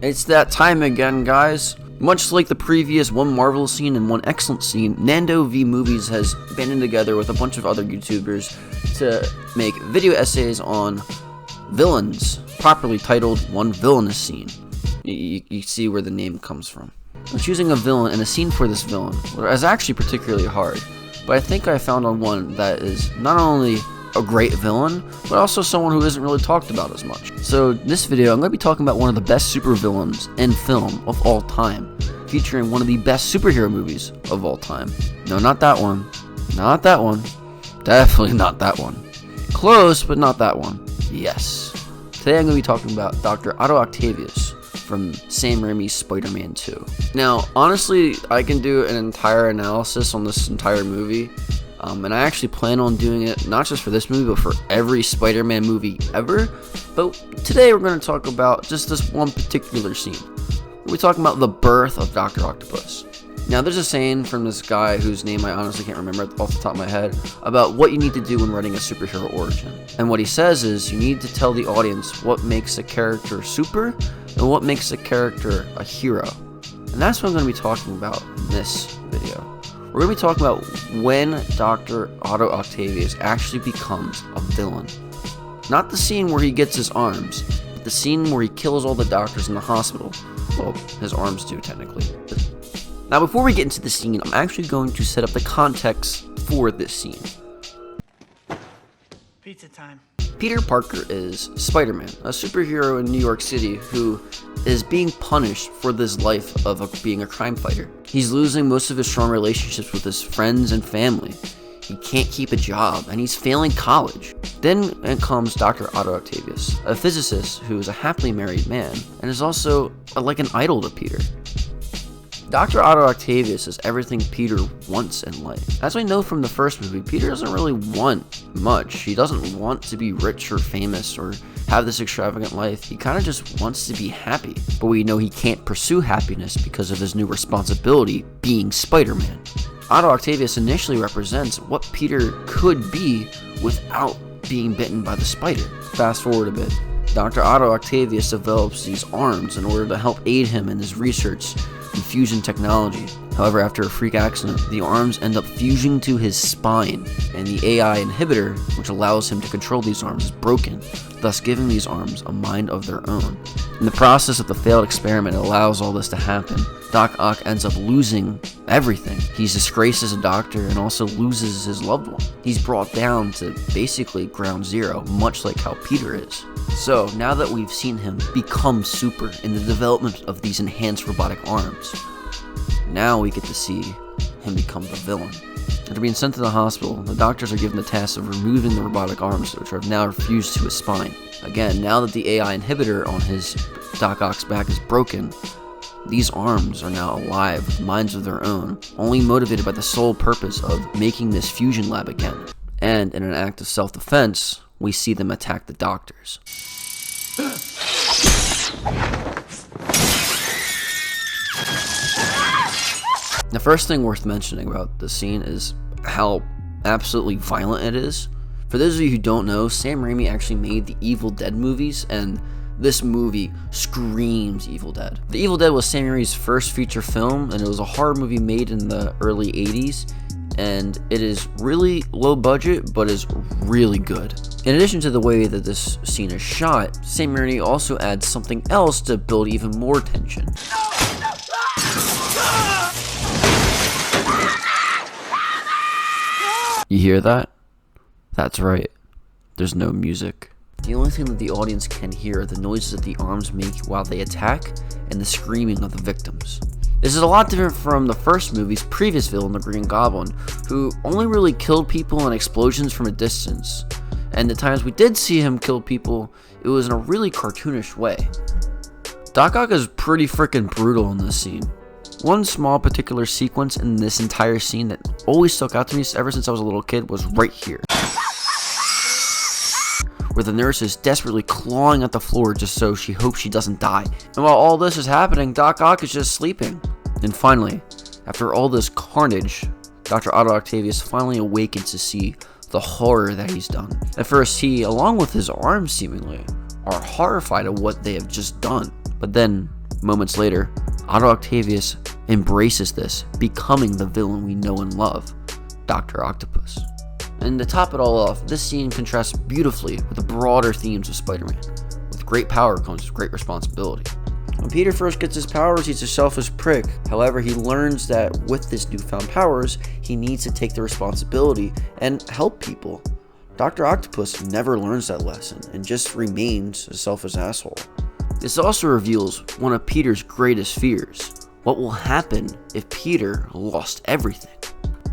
It's that time again, guys. Much like the previous one marvelous scene and one excellent scene, Nando V Movies has banded together with a bunch of other YouTubers to make video essays on villains, properly titled One Villainous Scene. You see where the name comes from. Choosing a villain and a scene for this villain is actually particularly hard, but I think I found on one that is not only a great villain, but also someone who isn't really talked about as much. So this video, I'm going to be talking about one of the best supervillains in film of all time, featuring one of the best superhero movies of all time. No, not that one. Not that one. Definitely not that one. Close, but not that one. Yes. Today I'm going to be talking about Dr. Otto Octavius from Sam Rami's Spider-Man 2. Now, honestly, I can do an entire analysis on this entire movie. And I actually plan on doing it not just for this movie, but for every Spider-Man movie ever. But today we're going to talk about just this one particular scene. We're talking about the birth of Dr. Octopus. Now, there's a saying from this guy whose name I honestly can't remember off the top of my head about what you need to do when writing a superhero origin. And what he says is you need to tell the audience what makes a character super and what makes a character a hero. And that's what I'm going to be talking about in this video. We're going to be talking about when Dr. Otto Octavius actually becomes a villain. Not the scene where he gets his arms, but the scene where he kills all the doctors in the hospital. Well, his arms do, technically. Now, before we get into the scene, I'm actually going to set up the context for this scene. Pizza time. Peter Parker is Spider-Man, a superhero in New York City who is being punished for this life of being a crime fighter. He's losing most of his strong relationships with his friends and family. He can't keep a job, and he's failing college. Then comes Dr. Otto Octavius, a physicist who is a happily married man, and is also like an idol to Peter. Dr. Otto Octavius is everything Peter wants in life. As we know from the first movie, Peter doesn't really want much. He doesn't want to be rich or famous or have this extravagant life. He kind of just wants to be happy. But we know he can't pursue happiness because of his new responsibility, being Spider-Man. Otto Octavius initially represents what Peter could be without being bitten by the spider. Fast forward a bit. Dr. Otto Octavius develops these arms in order to help aid him in his research in fusion technology. However, after a freak accident, the arms end up fusing to his spine, and the AI inhibitor, which allows him to control these arms, is broken, thus giving these arms a mind of their own. In the process of the failed experiment that allows all this to happen, Doc Ock ends up losing everything. He's disgraced as a doctor and also loses his loved one. He's brought down to basically ground zero, much like how Peter is. So, now that we've seen him become super in the development of these enhanced robotic arms, now we get to see him become the villain. After being sent to the hospital, the doctors are given the task of removing the robotic arms, which are now fused to his spine. Again, now that the AI inhibitor on his Doc Ock's back is broken, these arms are now alive with minds of their own, only motivated by the sole purpose of making this fusion lab again. And in an act of self-defense, we see them attack the doctors. The first thing worth mentioning about this scene is how absolutely violent it is. For those of you who don't know, Sam Rami actually made the Evil Dead movies, and this movie screams Evil Dead. The Evil Dead was Sam Raimi's first feature film, and it was a horror movie made in the early 80s, and it is really low budget, but is really good. In addition to the way that this scene is shot, Sam Rami also adds something else to build even more tension. You hear that? That's right. There's no music. The only thing that the audience can hear are the noises that the arms make while they attack and the screaming of the victims. This is a lot different from the first movie's previous villain, the Green Goblin, who only really killed people in explosions from a distance. And the times we did see him kill people, it was in a really cartoonish way. Doc Ock is pretty freaking brutal in this scene. One small particular sequence in this entire scene that always stuck out to me ever since I was a little kid was right here, where the nurse is desperately clawing at the floor just so she hopes she doesn't die. And while all this is happening, Doc Ock is just sleeping. And finally, after all this carnage, Dr. Otto Octavius finally awakens to see the horror that he's done. At first, he, along with his arms seemingly, are horrified at what they have just done. But then, Moments later, Otto Octavius embraces this, becoming the villain we know and love, Dr. Octopus. And to top it all off, this scene contrasts beautifully with the broader themes of Spider-Man. With great power comes great responsibility. When Peter first gets his powers, he's a selfish prick. However, he learns that with his newfound powers, he needs to take the responsibility and help people. Dr. Octopus never learns that lesson and just remains a selfish asshole. This also reveals one of Peter's greatest fears. What will happen if Peter lost everything?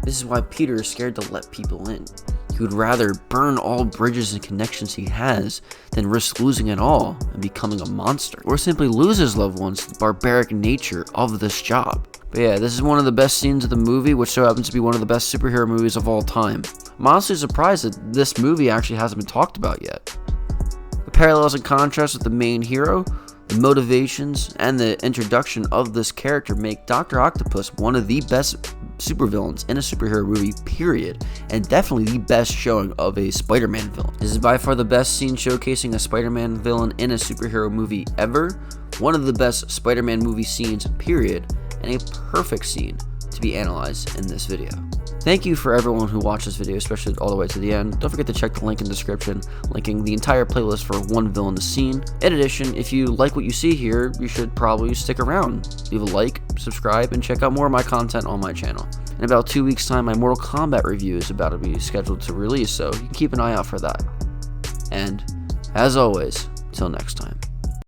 This is why Peter is scared to let people in. He would rather burn all bridges and connections he has than risk losing it all and becoming a monster, or simply lose his loved ones to the barbaric nature of this job. But yeah, this is one of the best scenes of the movie, which so happens to be one of the best superhero movies of all time. I'm honestly surprised that this movie actually hasn't been talked about yet. The parallels and contrasts with the main hero, the motivations, and the introduction of this character make Dr. Octopus one of the best supervillains in a superhero movie, period, and definitely the best showing of a Spider-Man villain. This is by far the best scene showcasing a Spider-Man villain in a superhero movie ever, one of the best Spider-Man movie scenes, period, and a perfect scene to be analyzed in this video. Thank you for everyone who watched this video, especially all the way to the end. Don't forget to check the link in the description, linking the entire playlist for one villainous scene. In addition, if you like what you see here, you should probably stick around. Leave a like, subscribe, and check out more of my content on my channel. In about 2 weeks' time, my Mortal Kombat review is about to be scheduled to release, so you can keep an eye out for that. And, as always, till next time.